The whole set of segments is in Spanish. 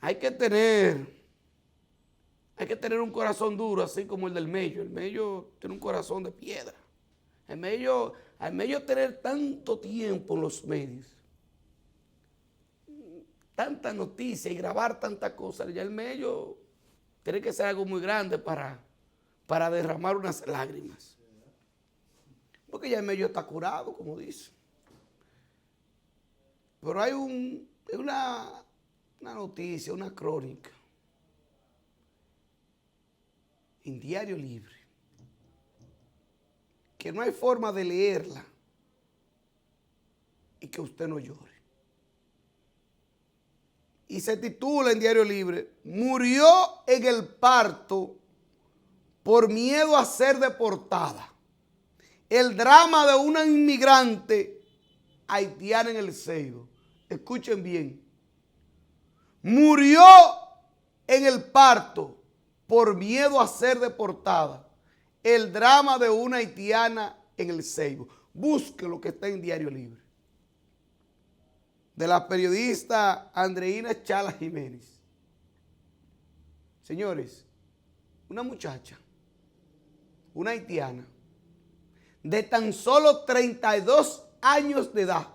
hay que tener un corazón duro, así como el del Mello. El Mello tiene un corazón de piedra. Al Mello tener tanto tiempo en los medios, tanta noticia y grabar tantas cosas, ya el Mello tiene que ser algo muy grande para derramar unas lágrimas. Porque ya el Mello está curado, como dice. Pero hay una noticia, una crónica en Diario Libre, que no hay forma de leerla y que usted no llore. Y se titula en Diario Libre: murió en el parto por miedo a ser deportada. El drama de una inmigrante haitiana en el Ceibo. Escuchen bien. Murió en el parto por miedo a ser deportada. El drama de una haitiana en el Ceibo. Busque lo que está en Diario Libre. De la periodista Andreina Chala Jiménez. Señores, una muchacha, una haitiana, de tan solo 32 años de edad,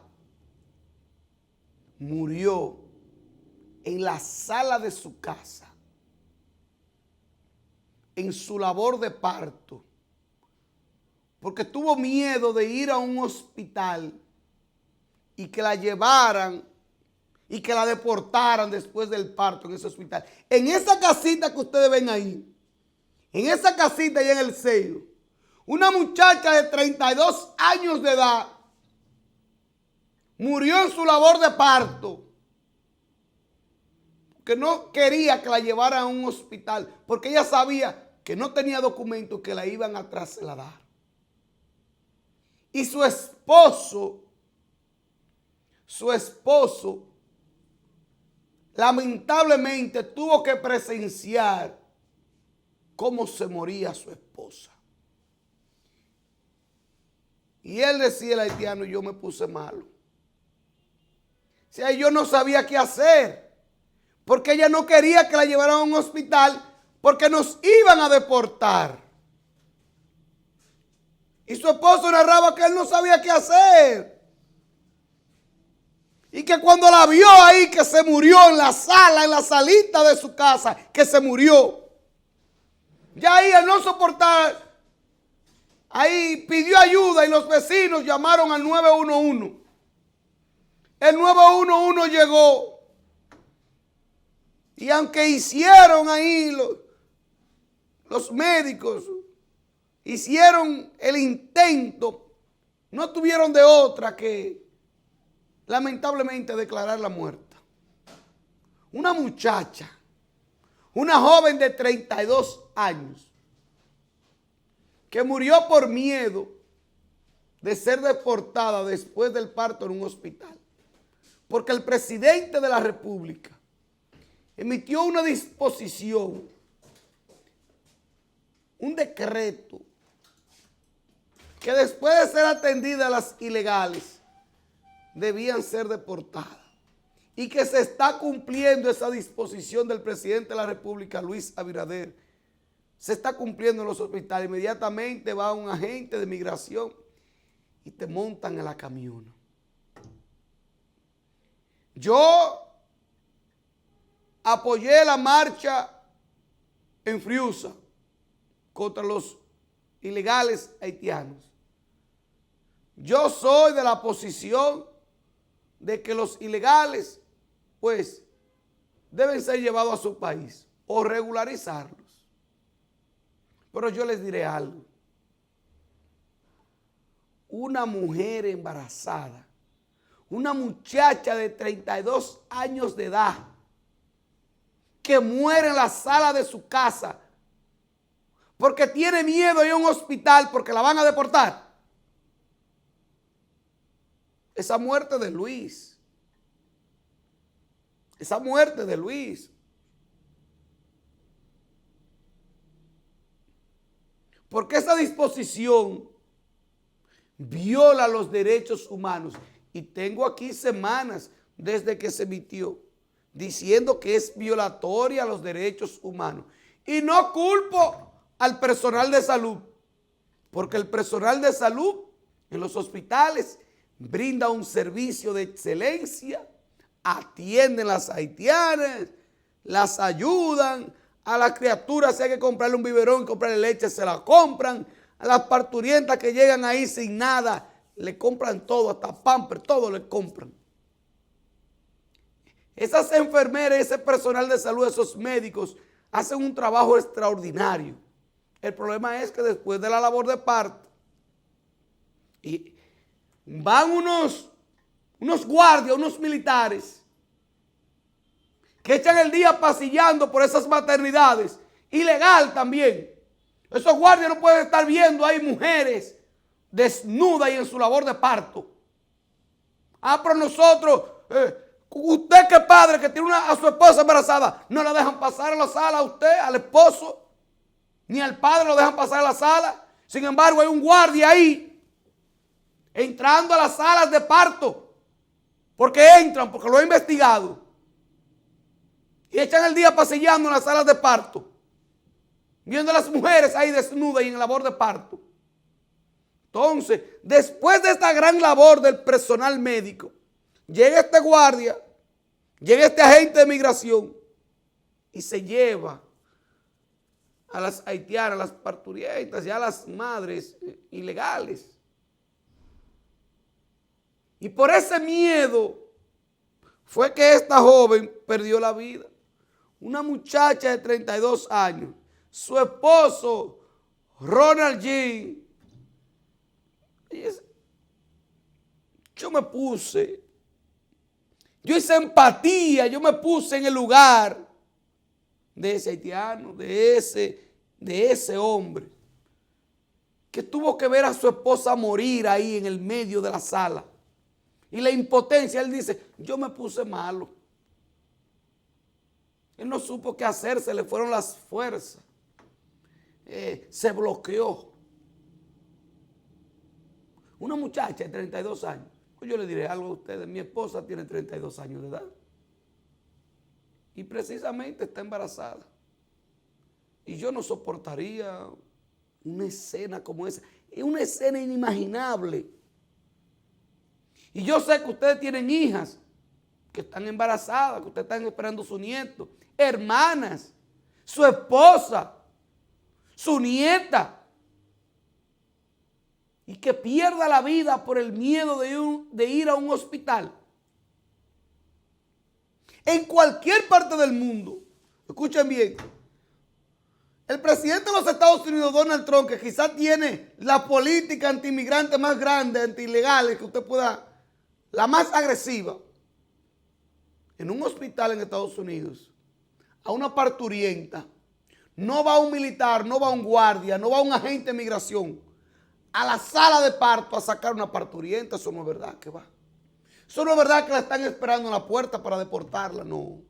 murió en la sala de su casa, en su labor de parto, porque tuvo miedo de ir a un hospital y que la llevaran y que la deportaran después del parto en ese hospital. En esa casita que ustedes ven ahí, en esa casita allá en el Ceibo, una muchacha de 32 años de edad murió en su labor de parto, que no quería que la llevaran a un hospital, porque ella sabía que no tenía documentos, que la iban a trasladar. Y su esposo, lamentablemente tuvo que presenciar cómo se moría su esposa. Y él decía, el haitiano: yo me puse malo. O sea, yo no sabía qué hacer, porque ella no quería que la llevaran a un hospital, porque nos iban a deportar. Y su esposo narraba que él no sabía qué hacer. Y que cuando la vio ahí, que se murió en la sala, en la salita de su casa, que se murió. Ya ahí al no soportar, ahí pidió ayuda y los vecinos llamaron al 911. El 911 llegó. Y aunque hicieron ahí los médicos, hicieron el intento, no tuvieron de otra que lamentablemente declararla muerta. Una muchacha, una joven de 32 años, que murió por miedo de ser deportada después del parto en un hospital. Porque el presidente de la República emitió una disposición, un decreto, que después de ser atendidas las ilegales, debían ser deportadas. Y que se está cumpliendo esa disposición del presidente de la República, Luis Abinader. Se está cumpliendo en los hospitales. Inmediatamente va un agente de migración y te montan en la camiona. Yo apoyé la marcha en Friusa contra los ilegales haitianos. Yo soy de la posición de que los ilegales, pues, deben ser llevados a su país o regularizarlos. Pero yo les diré algo. Una mujer embarazada, una muchacha de 32 años de edad, que muere en la sala de su casa porque tiene miedo de ir a un hospital porque la van a deportar. Esa muerte de Luis. Esa muerte de Luis. Porque esa disposición viola los derechos humanos. Y tengo aquí semanas desde que se emitió. diciendo que es violatoria a los derechos humanos. Y no culpo al personal de salud, porque el personal de salud en los hospitales brinda un servicio de excelencia, atienden a las haitianas, las ayudan, a las criaturas si hay que comprarle un biberón, comprarle leche, se la compran, a las parturientas que llegan ahí sin nada, le compran todo, hasta pamper, todo le compran. Esas enfermeras, ese personal de salud, esos médicos, hacen un trabajo extraordinario. El problema es que después de la labor de parto, y van unos guardias, unos militares, que echan el día pasillando por esas maternidades, ilegal también. Esos guardias no pueden estar viendo ahí mujeres desnudas y en su labor de parto. Pero nosotros, usted que es padre que tiene a su esposa embarazada, no la dejan pasar a la sala a usted, al esposo, ni al padre lo dejan pasar a la sala. Sin embargo, hay un guardia ahí, entrando a las salas de parto, porque entran, porque lo he investigado. Y echan el día pasillando en las salas de parto, viendo a las mujeres ahí desnudas y en labor de parto. Entonces, después de esta gran labor del personal médico, llega este guardia, llega este agente de migración y se lleva a las haitianas, a las parturientas y a las madres ilegales. Y por ese miedo fue que esta joven perdió la vida. Una muchacha de 32 años, su esposo, Ronald G. Yo hice empatía, yo me puse en el lugar de ese haitiano, de ese hombre, que tuvo que ver a su esposa morir ahí en el medio de la sala. Y la impotencia, él dice, yo me puse malo. Él no supo qué hacer, se le fueron las fuerzas. Se bloqueó. Una muchacha de 32 años. Pues yo le diré algo a ustedes. Mi esposa tiene 32 años de edad. Y precisamente está embarazada. Y yo no soportaría una escena como esa. Es una escena inimaginable. Y yo sé que ustedes tienen hijas que están embarazadas, que ustedes están esperando su nieto, hermanas, su esposa, su nieta, y que pierda la vida por el miedo de ir a un hospital. En cualquier parte del mundo, escuchen bien, el presidente de los Estados Unidos, Donald Trump, que quizás tiene la política anti-inmigrante más grande, anti-ilegales que usted pueda, la más agresiva, en un hospital en Estados Unidos, a una parturienta, no va un militar, no va un guardia, no va un agente de migración a la sala de parto a sacar una parturienta. Eso no es verdad que va. Eso no es verdad que la están esperando en la puerta para deportarla, no.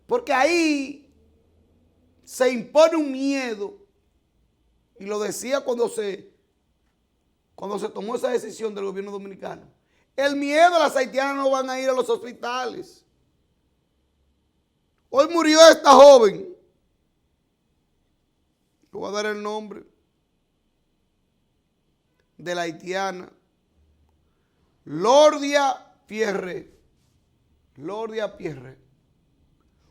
Porque ahí se impone un miedo, y lo decía cuando se tomó esa decisión del gobierno dominicano. El miedo, las haitianas no van a ir a los hospitales. Hoy murió esta joven. Le voy a dar el nombre de la haitiana. Lordia Pierre. Lordia Pierre.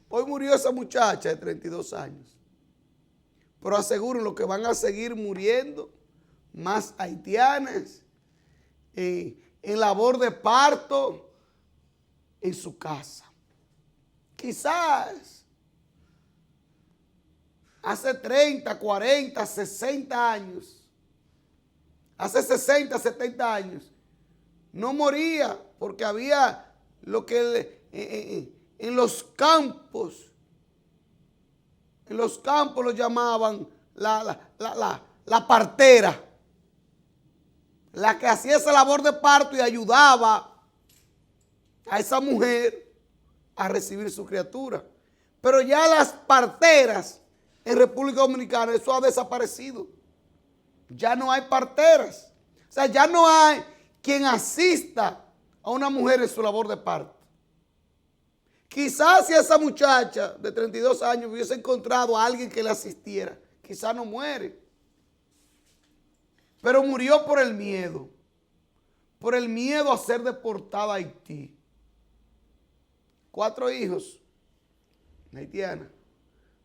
Hoy murió esa muchacha de 32 años. Pero aseguren que van a seguir muriendo más haitianas en labor de parto en su casa. Quizás hace 30, 40, 60 años, hace 60, 70 años, no moría porque había lo que en los campos lo llamaban la partera, la que hacía esa labor de parto y ayudaba a esa mujer a recibir su criatura. Pero ya las parteras en República Dominicana, eso ha desaparecido. Ya no hay parteras. O sea, ya no hay quien asista a una mujer en su labor de parto. Quizás si esa muchacha de 32 años hubiese encontrado a alguien que le asistiera, quizás no muere. Pero murió por el miedo a ser deportada a Haití. 4 hijos, haitiana.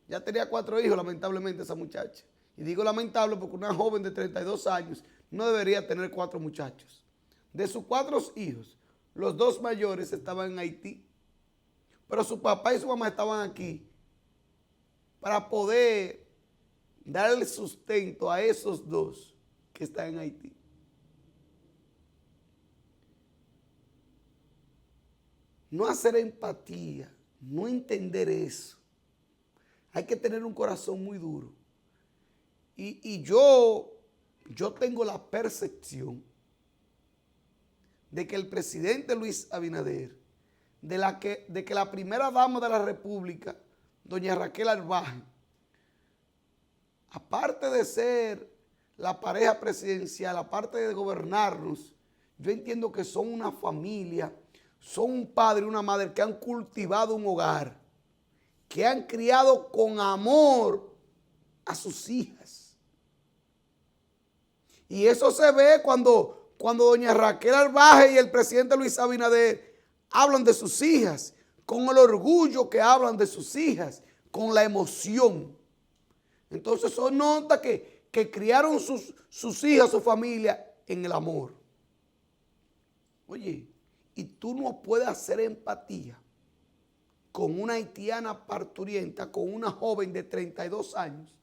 Ya tenía 4 hijos, lamentablemente, esa muchacha. Y digo lamentable porque una joven de 32 años no debería tener 4 muchachos. De sus 4 hijos, los 2 mayores estaban en Haití. Pero su papá y su mamá estaban aquí para poder darle sustento a esos 2 que están en Haití. No hacer empatía, no entender eso. Hay que tener un corazón muy duro. Y yo tengo la percepción de que el presidente Luis Abinader, de que la primera dama de la República, doña Raquel Arbaje, aparte de ser la pareja presidencial, aparte de gobernarnos, yo entiendo que son una familia, son un padre y una madre que han cultivado un hogar, que han criado con amor a sus hijas. Y eso se ve cuando doña Raquel Arbaje y el presidente Luis Abinader hablan de sus hijas, con el orgullo que hablan de sus hijas, con la emoción. Entonces eso nota que criaron sus hijas, su familia en el amor. Oye, y tú no puedes hacer empatía con una haitiana parturienta, con una joven de 32 años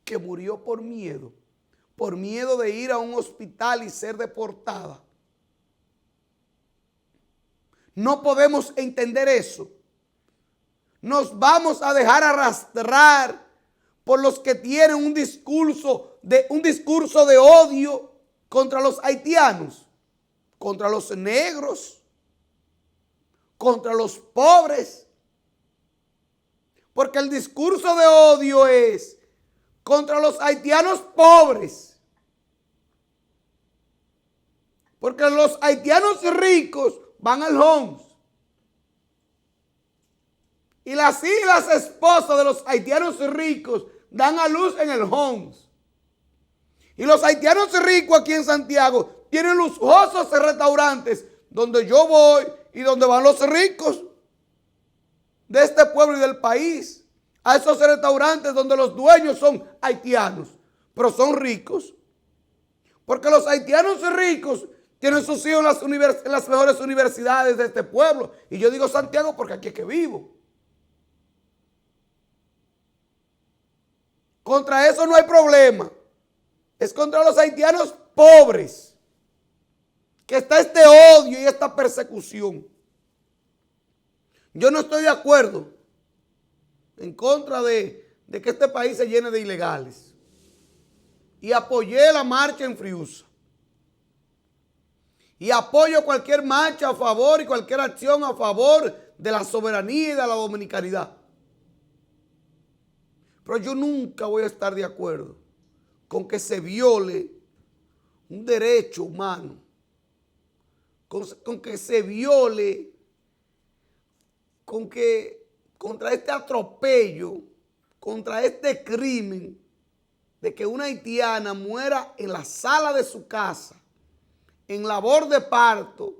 que murió por miedo de ir a un hospital y ser deportada. No podemos entender eso. Nos vamos a dejar arrastrar por los que tienen un discurso de odio contra los haitianos, contra los negros, contra los pobres. Porque el discurso de odio es contra los haitianos pobres. Porque los haitianos ricos van al Homs. Y las esposas de los haitianos ricos dan a luz en el Homs. Y los haitianos ricos aquí en Santiago tienen lujosos restaurantes donde yo voy y donde van los ricos de este pueblo y del país. A esos restaurantes donde los dueños son haitianos, pero son ricos. Porque los haitianos ricos tienen sus hijos en las mejores universidades de este pueblo. Y yo digo Santiago porque aquí es que vivo. Contra eso no hay problema. Es contra los haitianos pobres que está este odio y esta persecución. Yo no estoy de acuerdo en contra de que este país se llene de ilegales. Y apoyé la marcha en Friusa. Y apoyo cualquier marcha a favor y cualquier acción a favor de la soberanía y de la dominicanidad. Pero yo nunca voy a estar de acuerdo con que se viole un derecho humano, con que se viole, contra este atropello, contra este crimen de que una haitiana muera en la sala de su casa, en labor de parto,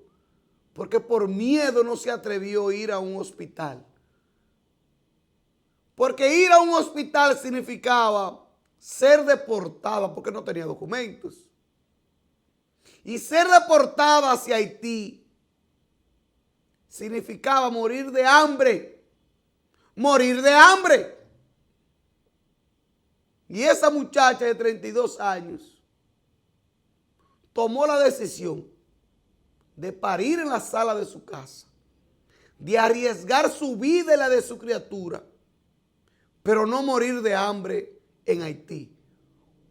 porque por miedo no se atrevió a ir a un hospital. Porque ir a un hospital significaba ser deportada porque no tenía documentos. Y ser deportada hacia Haití significaba morir de hambre. Morir de hambre. Y esa muchacha de 32 años tomó la decisión de parir en la sala de su casa, de arriesgar su vida y la de su criatura, pero no morir de hambre en Haití,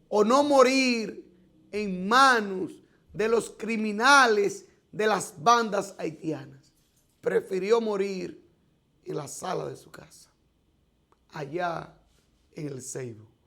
o no morir en manos de los criminales de las bandas haitianas. Prefirió morir en la sala de su casa, allá en el Ceibo.